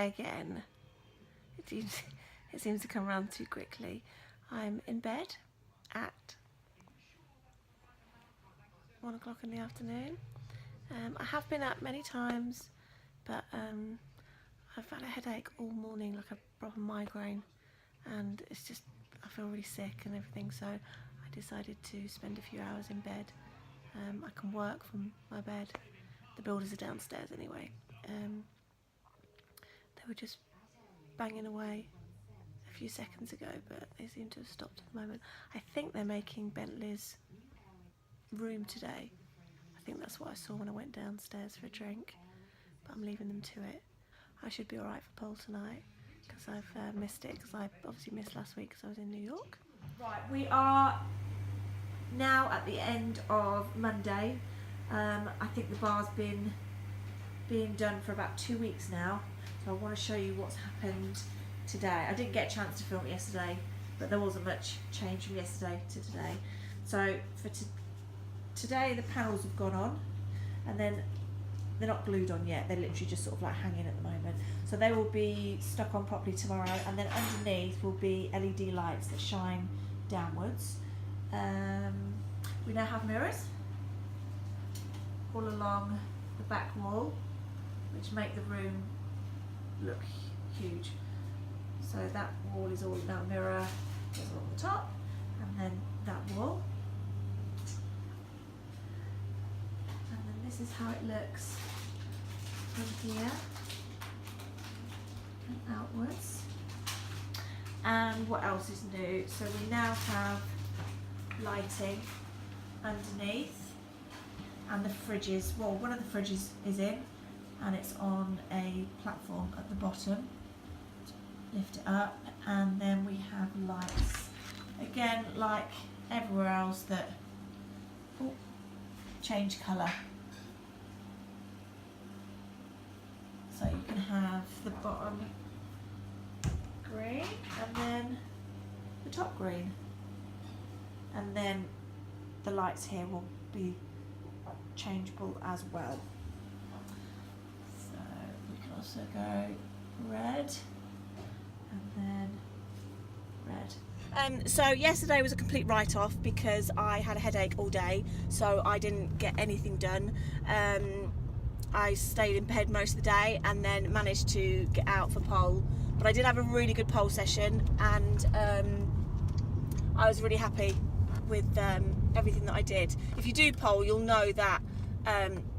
again. It seems to come around too quickly. I'm in bed at 1 o'clock in the afternoon. I have been up many times, but I've had a headache all morning, like a proper migraine, and it's just, I feel really sick and everything, so I decided to spend a few hours in bed. I can work from my bed. The builders are downstairs anyway. They were just banging away a few seconds ago, but they seem to have stopped at the moment. I think they're making Bentley's room today. I think that's what I saw when I went downstairs for a drink, but I'm leaving them to it. I should be alright for pole tonight, because I've missed it, because I obviously missed last week because I was in New York. Right, we are now at the end of Monday. I think the bar's been being done for about 2 weeks now, so I want to show you what's happened today. I didn't get a chance to film it yesterday, but there wasn't much change from yesterday to today. So for today the panels have gone on, and then they're not glued on yet, they're literally just sort of like hanging at the moment. So they will be stuck on properly tomorrow, and then underneath will be LED lights that shine downwards. We now have mirrors all along the back wall, which make the room look huge. So that wall is all now mirror, goes along the top, and then that wall. And then this is how it looks from here and outwards. And what else is new? So we now have lighting underneath, and the fridges, well, one of the fridges is in and it's on a platform at the bottom. Lift it up, and then we have lights again, like everywhere else, that change colour. So you can have the bottom green and then the top green, and then the lights here will be changeable as well. So we can also go red and then red. So yesterday was a complete write-off because I had a headache all day, so I didn't get anything done. I stayed in bed most of the day and then managed to get out for pole, but I did have a really good pole session, and I was really happy with everything that I did. If you do pole, you'll know that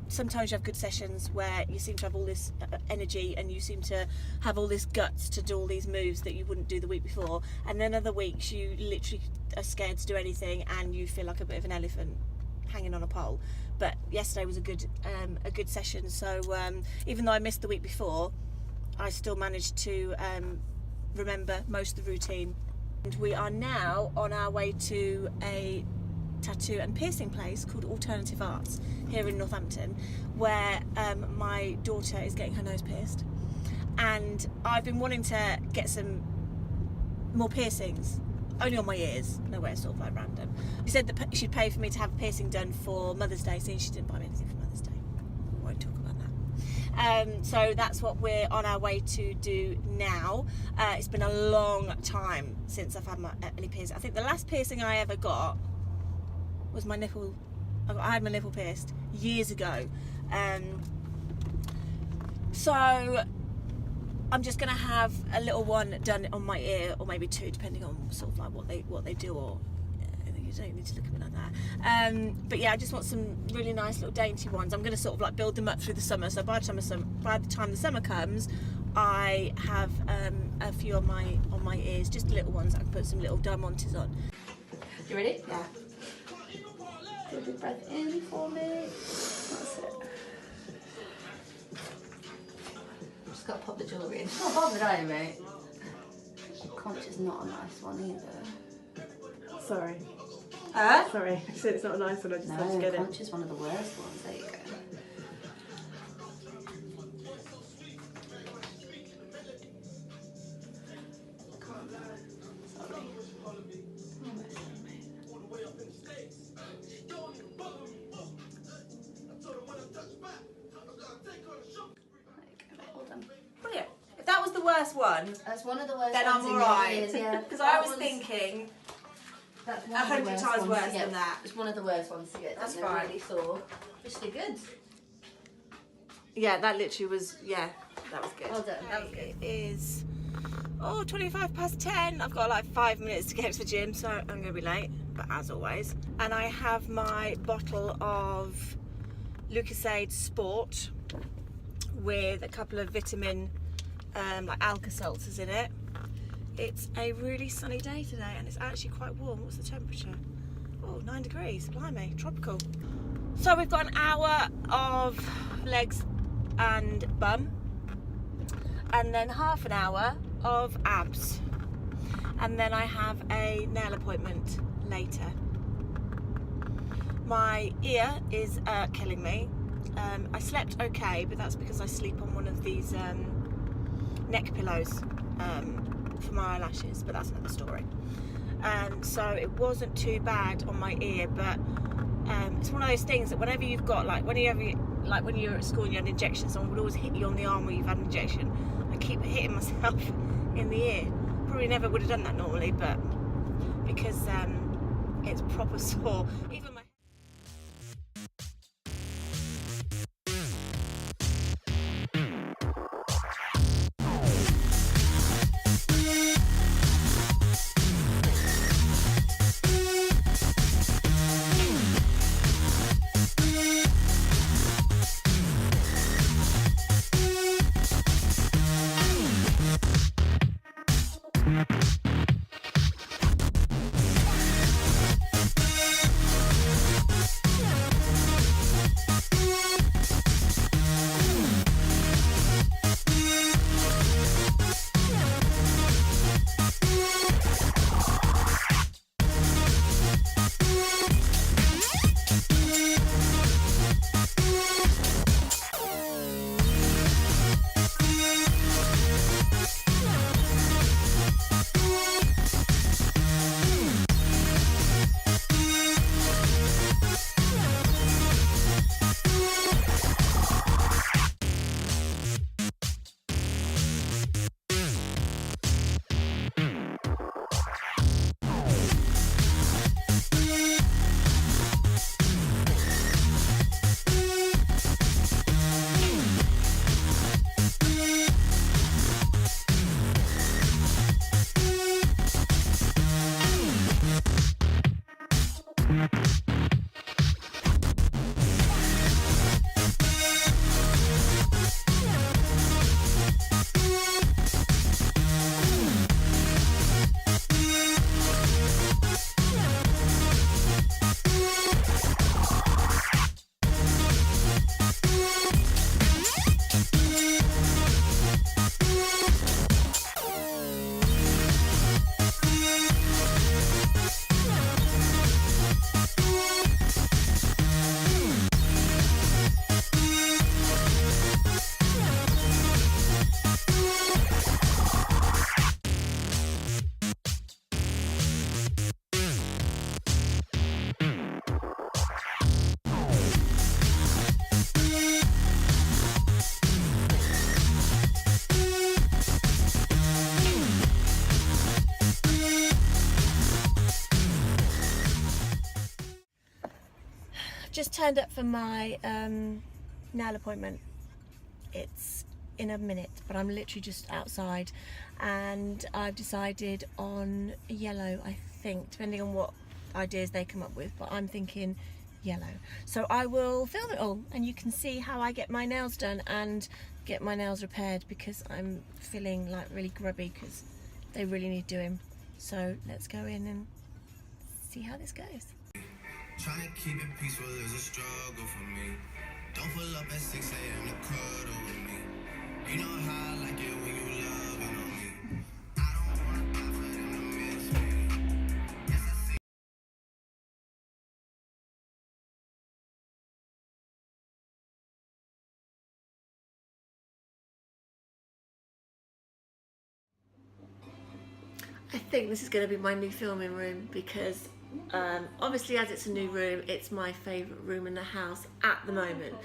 sometimes you have good sessions where you seem to have all this energy and you seem to have all this guts to do all these moves that you wouldn't do the week before, and then other weeks you literally are scared to do anything and you feel like a bit of an elephant hanging on a pole. But yesterday was a good session, so even though I missed the week before, I still managed to remember most of the routine. And we are now on our way to a tattoo and piercing place called Alternative Arts here in Northampton, where my daughter is getting her nose pierced, and I've been wanting to get some more piercings, only on my ears, nowhere sort of like random. She said that she'd pay for me to have a piercing done for Mother's Day, since she didn't buy me anything for Mother's Day. We won't talk about that. So that's what we're on our way to do now. It's been a long time since I've had any piercing. I think the last piercing I ever got was my nipple. I had my nipple pierced years ago. So I'm just gonna have a little one done on my ear, or maybe two, depending on sort of like what they do, or you don't need to look at me like that. But yeah, I just want some really nice little dainty ones. I'm gonna sort of like build them up through the summer. So by the time the summer comes, I have a few on my ears, just little ones. I can put some little diamantes on. You ready? Yeah. Take a big breath in for me. That's it. Just got to pop the jewellery in. Not bothered, are you, mate? Conch is not a nice one either. Sorry. Huh? Sorry, I said it's not a nice one, I just had to get it. Conch is one of the worst ones. There you go. first one, That's one of the worst then ones I'm in your alright. ears, yeah. Because I was thinking that's 100 times worse than that. It's one of the worst ones to get. That's They're fine. really sore. Just good. Yeah, that literally was, yeah, that was good. Well done, that was good. It is, 25 past 10. I've got like 5 minutes to get to the gym, so I'm going to be late, but as always. And I have my bottle of Lucasade Sport with a couple of vitamin, like Alka-Seltzers in it. It's a really sunny day today, and it's actually quite warm. What's the temperature? Oh, 9 degrees, blimey, tropical. So we've got an hour of legs and bum, and then half an hour of abs, and then I have a nail appointment later. My ear is killing me. I slept okay, but that's because I sleep on one of these neck pillows for my eyelashes, but that's another story. So it wasn't too bad on my ear, but it's one of those things that whenever you've got, like when you're at school and you had an injection, someone would always hit you on the arm where you've had an injection. I keep hitting myself in the ear. Probably never would have done that normally, but because it's proper sore. Even my just turned up for my nail appointment. It's in a minute, but I'm literally just outside, and I've decided on yellow, I think, depending on what ideas they come up with, but I'm thinking yellow. So I will film it all, and you can see how I get my nails done and get my nails repaired, because I'm feeling like really grubby because they really need doing. So let's go in and see how this goes. Trying to keep it peaceful is a struggle for me. Don't pull up at 6 a.m. to cuddle with me. You know how I like it when you loving on me. I don't want to die for them to miss me. Yes, I see. I think this is going to be my new filming room, because obviously as it's a new room, it's my favourite room in the house at the moment.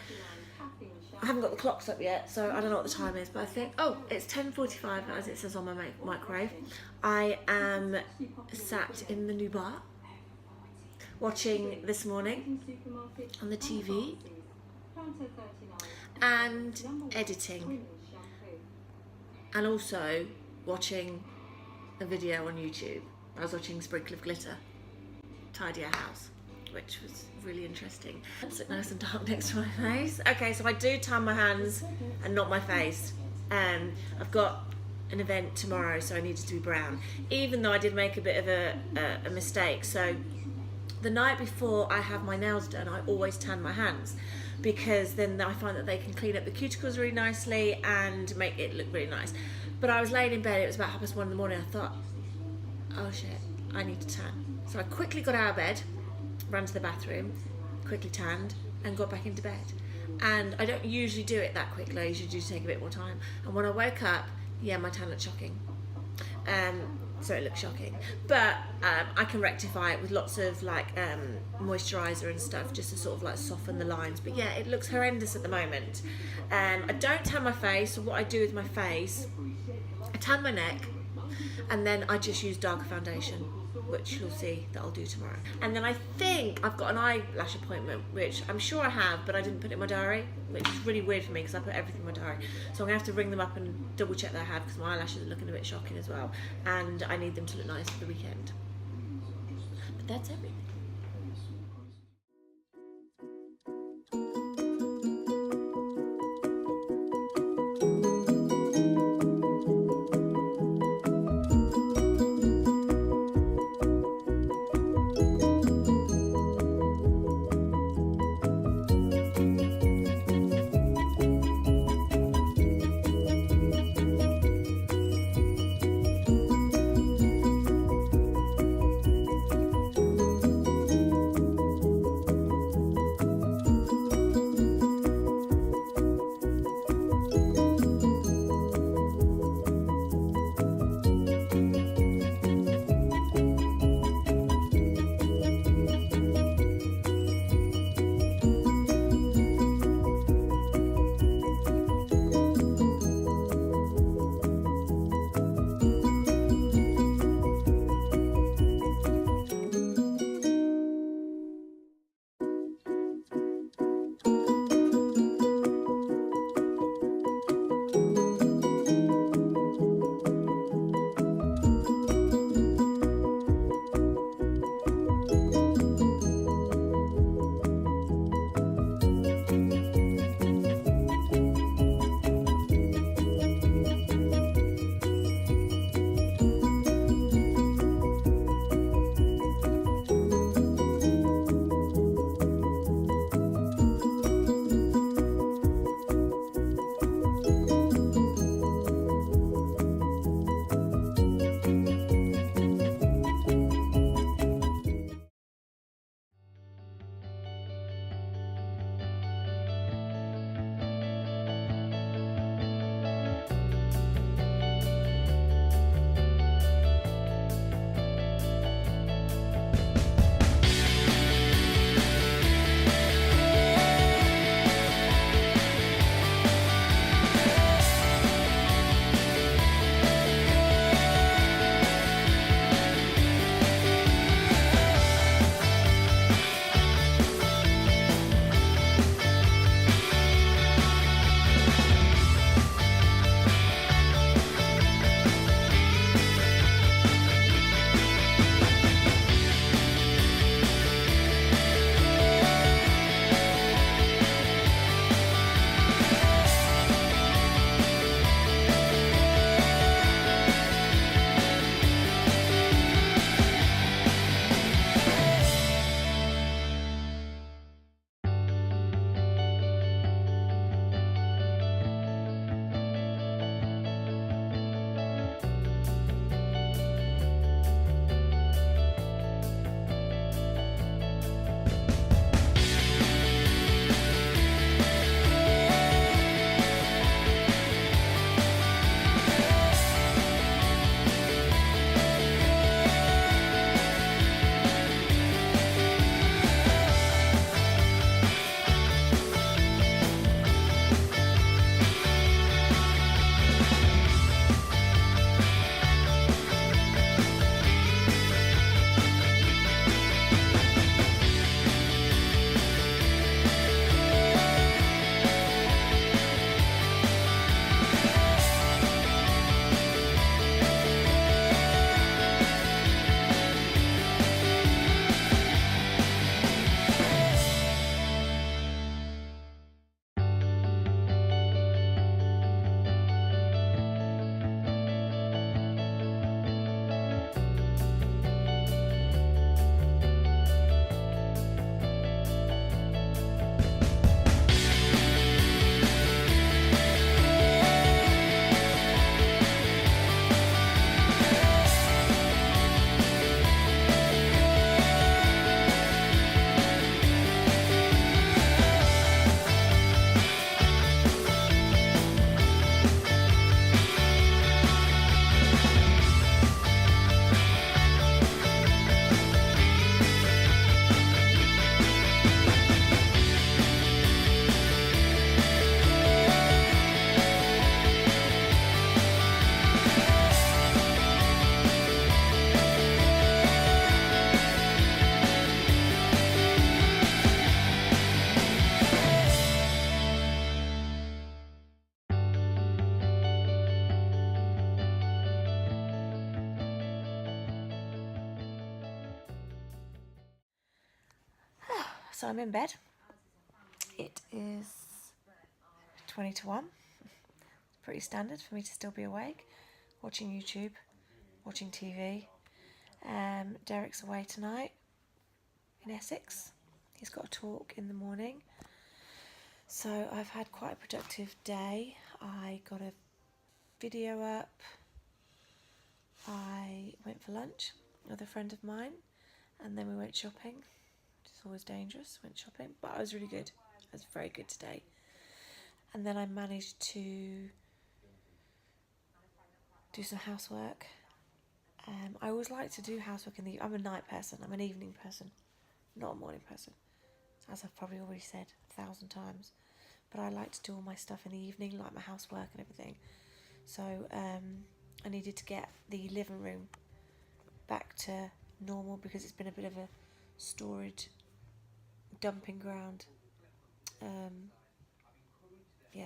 I haven't got the clocks up yet, so I don't know what the time is, but I think, oh, it's 10:45 as it says on my microwave. I am sat in the new bar, watching This Morning on the TV, and editing, and also watching a video on YouTube. I was watching Sprinkle of Glitter, Tidy Our House, which was really interesting. It's nice and dark next to my face. Okay, so I do tan my hands and not my face. I've got an event tomorrow, so I needed to be brown, even though I did make a bit of a mistake. So the night before I have my nails done, I always tan my hands, because then I find that they can clean up the cuticles really nicely and make it look really nice. But I was laying in bed, it was about 1:30 in the morning, I thought, oh shit, I need to tan. So I quickly got out of bed, ran to the bathroom, quickly tanned, and got back into bed. And I don't usually do it that quickly, I usually do take a bit more time. And when I woke up, yeah, my tan looked shocking. So it looks shocking. But I can rectify it with lots of like moisturiser and stuff, just to sort of like soften the lines. But yeah, it looks horrendous at the moment. I don't tan my face, so what I do with my face, I tan my neck, and then I just use darker foundation, which you'll see that I'll do tomorrow. And then I think I've got an eyelash appointment, which I'm sure I have, but I didn't put it in my diary, which is really weird for me because I put everything in my diary. So I'm gonna have to ring them up and double check that I have, because my eyelashes are looking a bit shocking as well, and I need them to look nice for the weekend. But that's everything. So I'm in bed. It is 20 to 1. It's pretty standard for me to still be awake, watching YouTube, watching TV. Derek's away tonight in Essex. He's got a talk in the morning. So I've had quite a productive day. I got a video up. I went for lunch with a friend of mine, and then we went shopping, which is always dangerous. Went shopping, but I was really good. I was very good today. And then I managed to do some housework. I always like to do housework in the... I'm a night person. I'm an evening person, not a morning person, as I've probably already said 1,000 times. But I like to do all my stuff in the evening, like my housework and everything. So I needed to get the living room back to normal because it's been a bit of a storage dumping ground.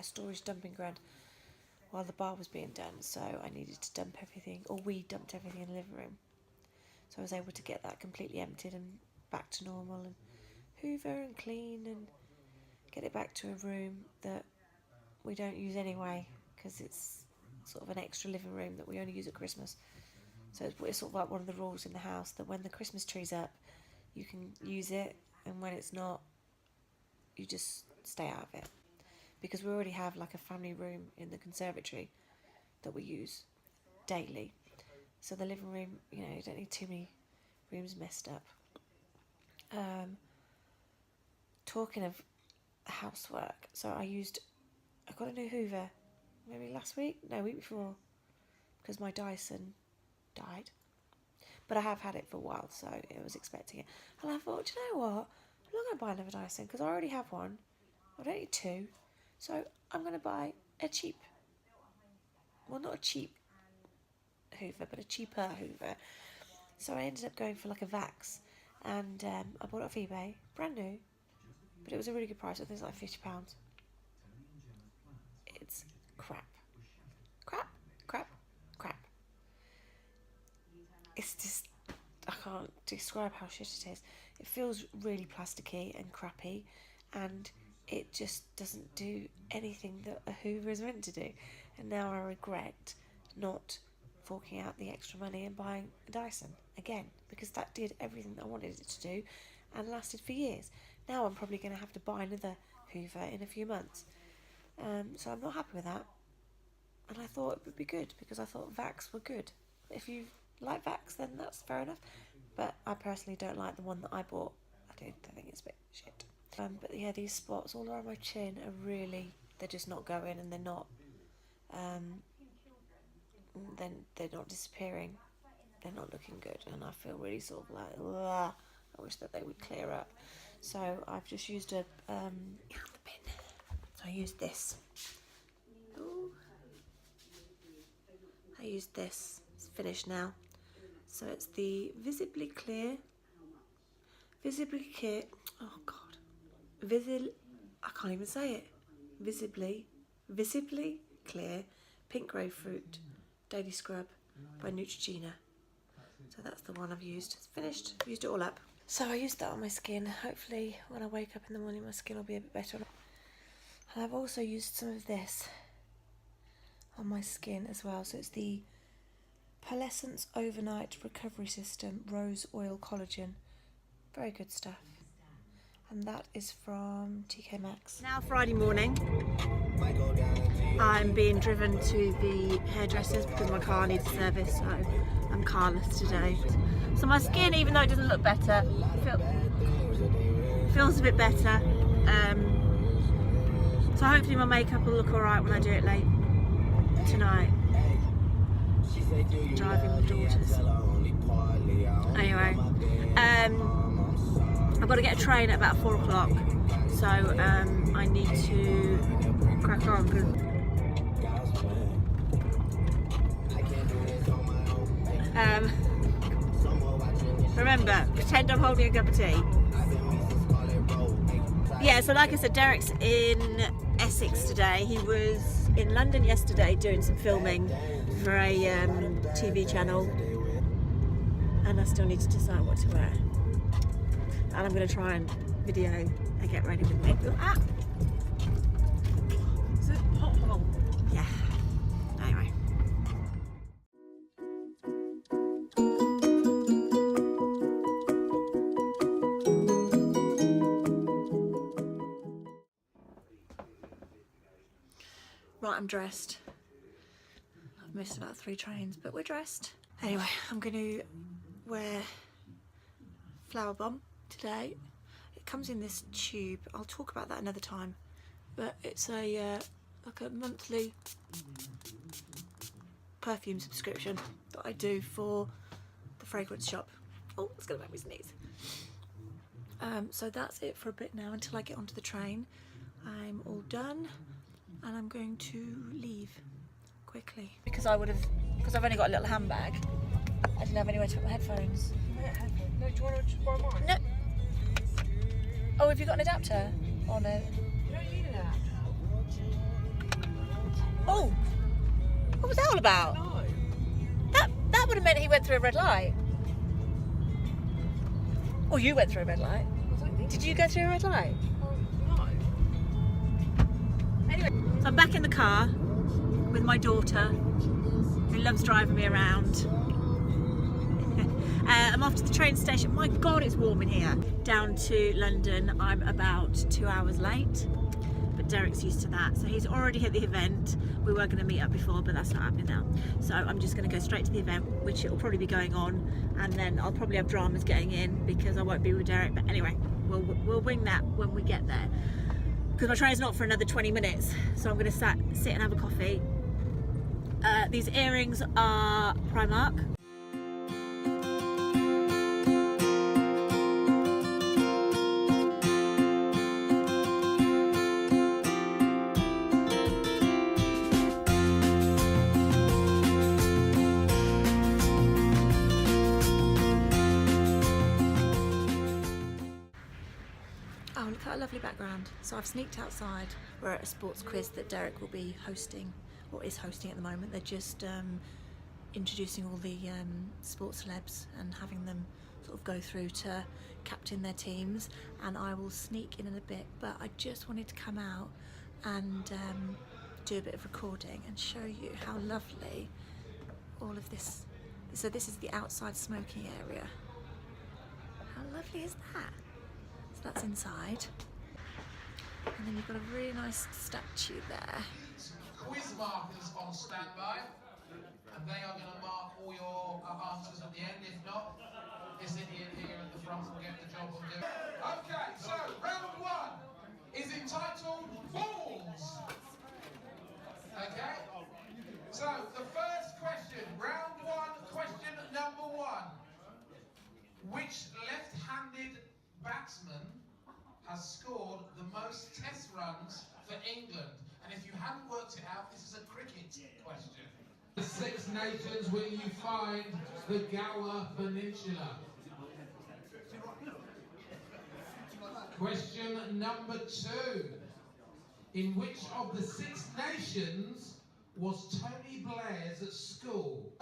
Storage dumping ground while the bar was being done. So I needed to dump everything, or we dumped everything in the living room. So I was able to get that completely emptied and back to normal, and hoover and clean and get it back to a room that we don't use anyway, because it's sort of an extra living room that we only use at Christmas. So it's sort of like one of the rules in the house that when the Christmas tree's up, you can use it, and when it's not, you just stay out of it. Because we already have like a family room in the conservatory that we use daily. So the living room, you don't need too many rooms messed up. Talking of housework, so I got a new hoover maybe last week, no, week before, because my Dyson died. But I have had it for a while, so I was expecting it. And I thought, do you know what? I'm not going to buy another Dyson because I already have one. I don't need two. So I'm going to buy a cheap, well, not a cheap hoover, but a cheaper hoover. So I ended up going for like a Mxxx, and I bought it off eBay, brand new, but it was a really good price. I think it's like £50. It's crap. It's just, I can't describe how shit it is. It feels really plasticky and crappy, and it just doesn't do anything that a hoover is meant to do. And now I regret not forking out the extra money and buying a Dyson again, because that did everything that I wanted it to do and lasted for years. Now I'm probably going to have to buy another hoover in a few months. So I'm not happy with that. And I thought it would be good, because I thought Mxxx were good. If you like Mxxx, then that's fair enough. But I personally don't like the one that I bought. I think it's a bit shit. But yeah, these spots all around my chin are really, they're just not going, and they're not, then they're not disappearing. They're not looking good, and I feel really sort of like, ugh, I wish that they would clear up. So I've just used the bin. So I used this. Ooh. I used this. It's finished now. So it's the visibly clear. Oh God. I can't even say it. Visibly clear pink grapefruit daily scrub by Neutrogena. So that's the one I've used. It's finished. I've used it all up. So I used that on my skin. Hopefully when I wake up in the morning my skin will be a bit better. And I've also used some of this on my skin as well. So it's the Pearlescence Overnight Recovery System Rose Oil Collagen. Very good stuff. And that is from TK Maxx. Now Friday morning. I'm being driven to the hairdressers because my car needs service, so I'm carless today. So my skin, even though it doesn't look better, feels a bit better. So hopefully my makeup will look alright when I do it late tonight. Driving with daughters. Anyway, I've got to get a train at about 4 o'clock, so I need to crack on. Remember, pretend I'm holding a cup of tea. Yeah, so like I said, Derek's in Essex today. He was in London yesterday doing some filming for a TV channel, and I still need to decide what to wear. And I'm going to try and video a get ready with me. Ah! Is it pothole? Yeah. Anyway. Right, I'm dressed. I've missed about 3 trains, but we're dressed. Anyway, I'm going to wear Flower Bomb today. It comes in this tube. I'll talk about that another time. But it's a like a monthly perfume subscription that I do for the fragrance shop. Oh, it's gonna make me sneeze. So that's it for a bit now until I get onto the train. I'm all done and I'm going to leave quickly because I've only got a little handbag. I didn't have anywhere to put my headphones. No, do you want to just borrow mine? No. Oh, have you got an adapter? Oh no. You don't need an adapter. Oh, what was that all about? No. That would have meant he went through a red light. Or you went through a red light. I don't think Did you go through a red light? no. Anyway, so I'm back in the car with my daughter, who loves driving me around. I'm off to the train station. My God, it's warm in here. Down to London. I'm about 2 hours late, but Derek's used to that. So he's already hit the event. We were going to meet up before, but that's not happening now. So I'm just going to go straight to the event, which it will probably be going on, and then I'll probably have dramas getting in because I won't be with Derek. But anyway, we'll wing that when we get there, because my train's not for another 20 minutes. So I'm going to sit and have a coffee. These earrings are Primark. Oh, look at a lovely background. So I've sneaked outside. We're at a sports quiz that Derek will be hosting, or is hosting at the moment. They're just introducing all the sports celebs and having them sort of go through to captain their teams, and I will sneak in a bit, but I just wanted to come out and do a bit of recording and show you how lovely all of this. So this is the outside smoking area. How lovely is that? So that's inside, and then you've got a really nice statue there. Quiz markers on standby, and they are going to mark all your answers at the end. If not, this idiot here at the front will get the job of doing. Okay, so round 1 is entitled Balls. Okay, so the first question, round 1, question number 1. Which left-handed batsman has scored the most test runs for England? And if you haven't worked it out, this is a cricket question. The 6 nations will you find the Gower Peninsula? Question number 2. In which of the 6 nations was Tony Blair's at school?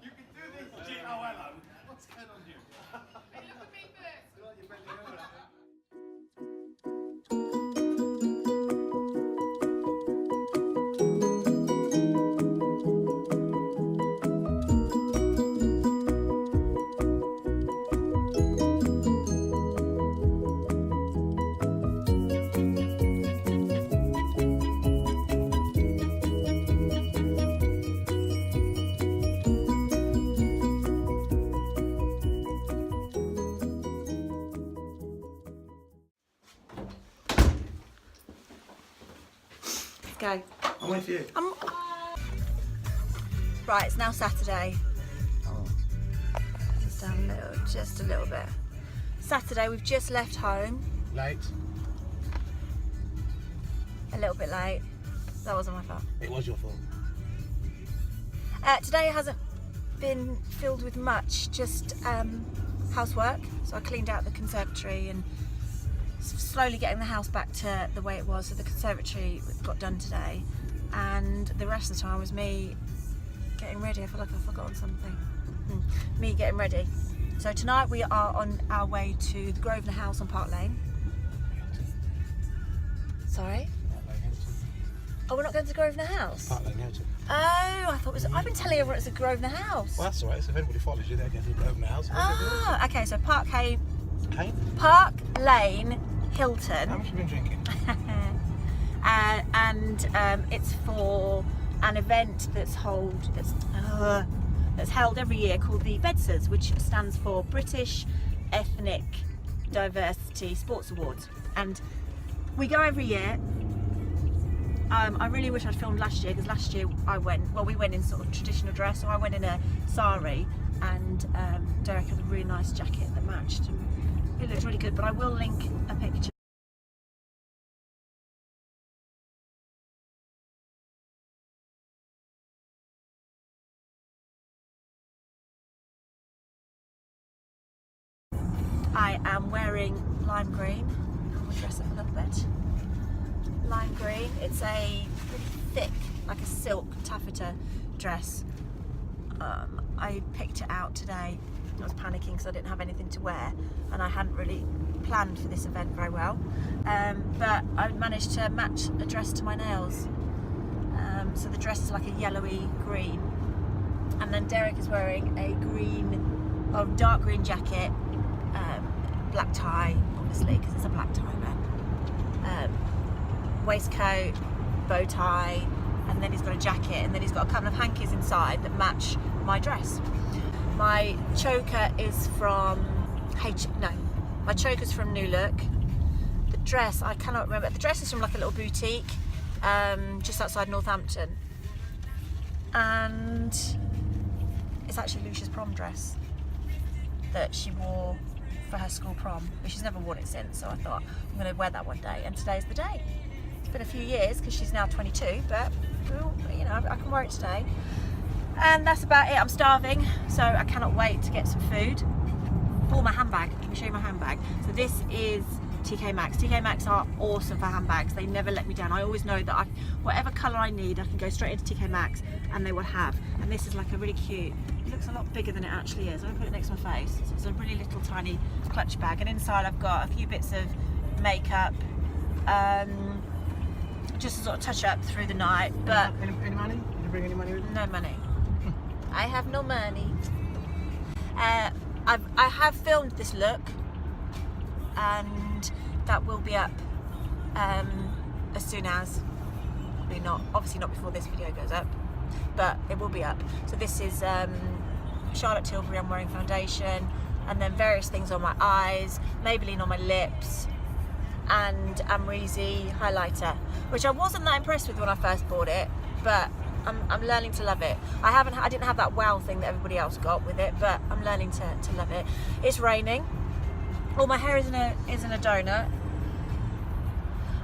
You can do this. Oh, hello. What's going on here? Hey, look at me first. Go. I'm with you. Right, it's now Saturday. Just down just a little bit. Saturday, we've just left home. Late. A little bit late. That wasn't my fault. It was your fault. Today hasn't been filled with much, just housework. So I cleaned out the conservatory and slowly getting the house back to the way it was. So the conservatory got done today, and the rest of the time was me getting ready. I feel like I've forgotten something. Me getting ready. So tonight we are on our way to the Grosvenor House on Park Lane. Sorry? Oh, we're not going to the Grosvenor House? Park Lane, Hilton. Oh, I thought it was. I've been telling everyone it's the Grosvenor House. Well, that's alright. So if anybody follows you, they're getting to Grosvenor House. Ah, okay. So Park Lane, Hey, Park Lane, Hilton. how much have you been drinking? And it's for an event that's held every year called the BEDSAs, which stands for British Ethnic Diversity Sports Awards, and we go every year. I really wish I'd filmed last year, because last year we went in sort of traditional dress, so I went in a sari, and Derek had a really nice jacket that matched, and it looked really good, but I will link a picture. I am wearing lime green. I'll dress up a little bit. Lime green. It's a really thick, like a silk taffeta dress. I picked it out today. I was panicking because I didn't have anything to wear, and I hadn't really planned for this event very well. But I managed to match a dress to my nails. So the dress is like a yellowy green, and then Derek is wearing a dark green jacket. Black tie, obviously, because it's a black tie man. Waistcoat, bow tie, and then he's got a jacket, and then he's got a couple of hankies inside that match my dress. My choker is from my choker's from New Look. The dress, I cannot remember. The dress is from like a little boutique just outside Northampton, and it's actually Lucia's prom dress that she wore for her school prom, but she's never worn it since, so I thought I'm going to wear that one day, and today's the day. It's been a few years because she's now 22, but you know, I can wear it today. And that's about it. I'm starving, so I cannot wait to get some food. Oh, my handbag. Let me show you my handbag. So this is TK Maxx. TK Maxx are awesome for handbags. They never let me down. I always know that whatever colour I need, I can go straight into TK Maxx and they will have. And this is like a really cute, it looks a lot bigger than it actually is. I'm gonna put it next to my face. So it's a really little tiny clutch bag, and inside I've got a few bits of makeup, just to sort of touch up through the night. But Any money? Did you bring any money with you? no money. I have no money. I have filmed this look, and that will be up as soon as, obviously not before this video goes up, but it will be up. So this is Charlotte Tilbury. I'm wearing foundation, and then various things on my eyes, Maybelline on my lips, and Amrezy highlighter, which I wasn't that impressed with when I first bought it, but I'm learning to love it. I didn't have that wow thing that everybody else got with it, but I'm learning to love it. It's raining. Oh, my hair is in a donut.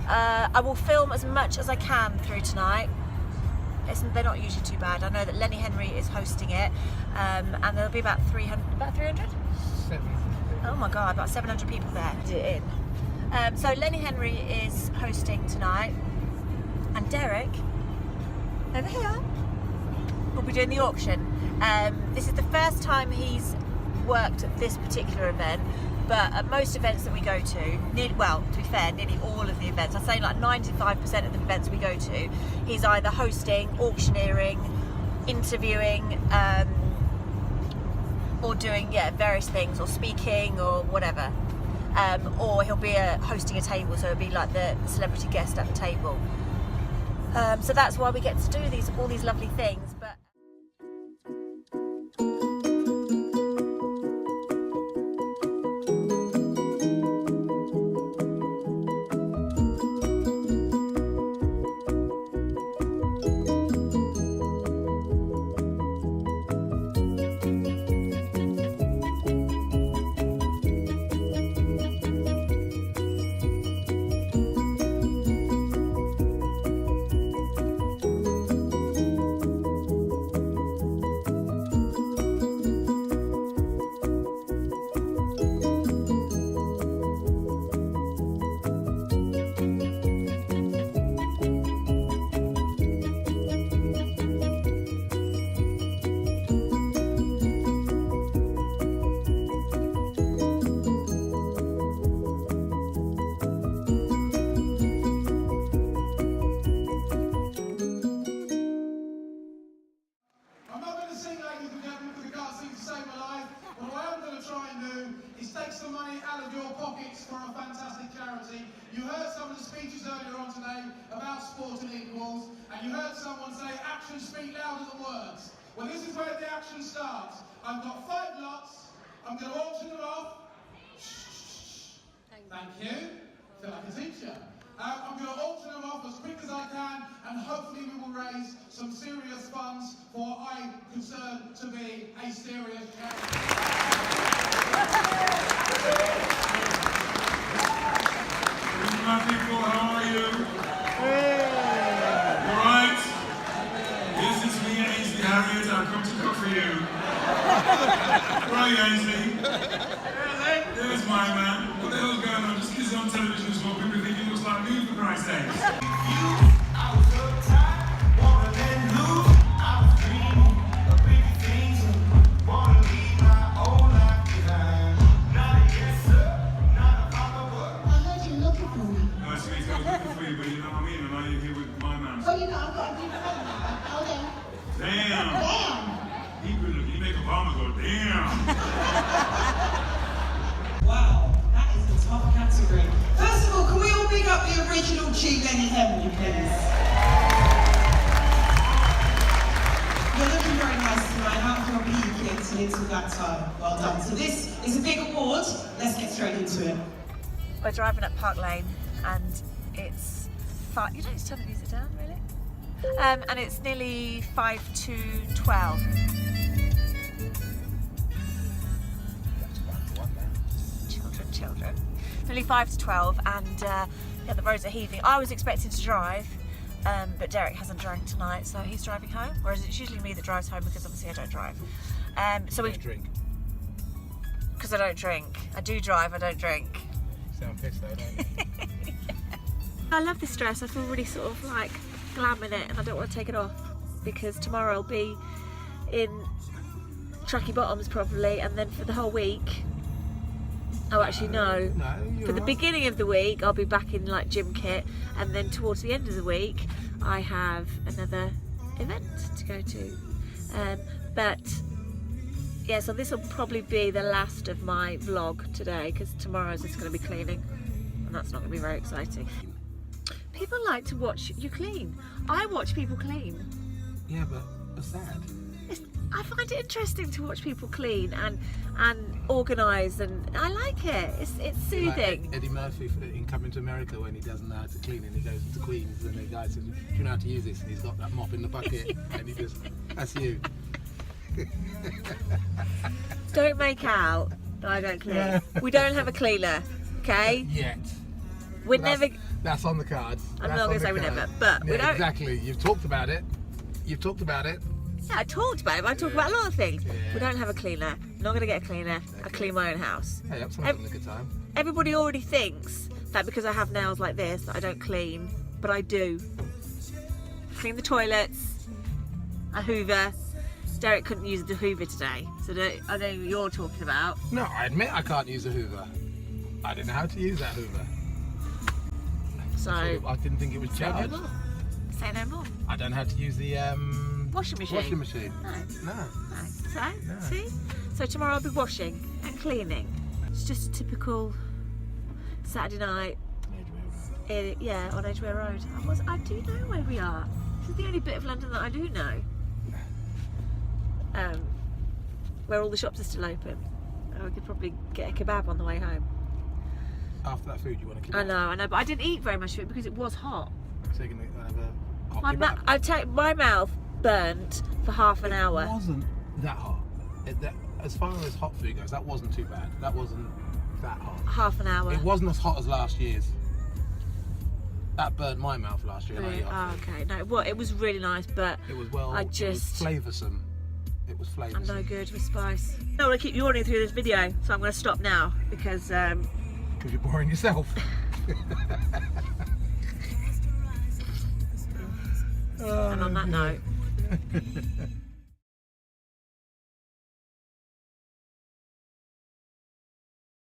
I will film as much as I can through tonight. They're not usually too bad. I know that Lenny Henry is hosting it, and there'll be about 300. About 300? 7. Oh my God, about 700 people there. Did it in. So Lenny Henry is hosting tonight, and Derek, over here, will be doing the auction. This is the first time he's worked at this particular event, but at most events that we go to, to be fair, nearly all of the events, I'd say like 95% of the events we go to, he's either hosting, auctioneering, interviewing, or doing various things, or speaking, or whatever. Or he'll be hosting a table, so it'll be like the celebrity guest at the table. So that's why we get to do all these lovely things. But speeches earlier on today about sporting equals, and you heard someone say actions speak louder than words. Well, this is where the action starts. I've got 5 lots. I'm going to auction them off. Thank you. I feel like a teacher. I'm going to auction them off as quick as I can, and hopefully we will raise some serious funds for what I consider to be a serious charity. My people, how are you? All right? This is me, Ainsley Harriet. I've come to cook for you. Where are you, Ainsley? There's my man. What the hell's going on? Just kids on television as well. People think he looks like me, for Christ's sake. Wow, that is a tough category. First of all, can we all big up the original Lenny Henry, please? You're looking very nice tonight. How can you peak into that time? Well done. So this is a big award. Let's get straight into it. We're driving up Park Lane and it's 5. You don't need to turn the music down, really. And it's nearly 5 to 12. Children. Nearly 5 to 12, and yeah, the roads are heaving. I was expecting to drive, but Derek hasn't drank tonight, so he's driving home. Whereas it's usually me that drives home because obviously I don't drive. So we drink. Because I don't drink. I do drive. I don't drink. You sound pissed though, don't you? I love this dress. I feel really sort of like glam in it, and I don't want to take it off because tomorrow I'll be in tracky bottoms probably, and then for the whole week. Oh, actually no. For the beginning of the week, I'll be back in like gym kit, and then towards the end of the week, I have another event to go to. But yeah, so this will probably be the last of my vlog today because tomorrow's just going to be cleaning, and that's not going to be very exciting. People like to watch you clean. I watch people clean. Yeah, but what's that? I find it interesting to watch people clean and organise, and I like it. It's soothing. Like Eddie Murphy in Coming to America, when he doesn't know how to clean and he goes into Queens and the guy says, "Do you know how to use this?" And he's got that mop in the bucket and he just, "That's you." Don't make out that I don't clean. We don't have a cleaner, okay? Yet. We're never. That's on the cards. I'm not going to say we never, but we don't. Exactly. You've talked about it. You've talked about it. Yeah, I talked about it. I talk about a lot of things. Yeah. We don't have a cleaner. I'm not going to get a cleaner. I clean my own house. Hey, I'm having a good time. Everybody already thinks that because I have nails like this that I don't clean, but I do. I clean the toilets. I hoover. Derek couldn't use the hoover today, so I don't know what you're talking about. No, I admit I can't use a hoover. I didn't know how to use that hoover. So I didn't think it was say no charged. more. Say no more. I don't know how to use the Washing machine. washing machine. No. No. So, No. see? So tomorrow I'll be washing and cleaning. It's just a typical Saturday night, yeah, on Edgware Road. I do know where we are. This is the only bit of London that I do know. Where all the shops are still open. We could probably get a kebab on the way home. After that food, you want to keep I know, but I didn't eat very much of it because it was hot. So you're going to have a hot kebab? My mouth burnt for half an hour. It wasn't that hot. As far as hot food goes, that wasn't too bad. That wasn't that hot. Half an hour. It wasn't as hot as last year's. That burnt my mouth last year. Really? Oh, okay. No, well, it was really nice, but it was it was flavoursome. It was flavoursome. I'm no good with spice. I don't want to keep yawning through this video, so I'm going to stop now because you're boring yourself. And on that note.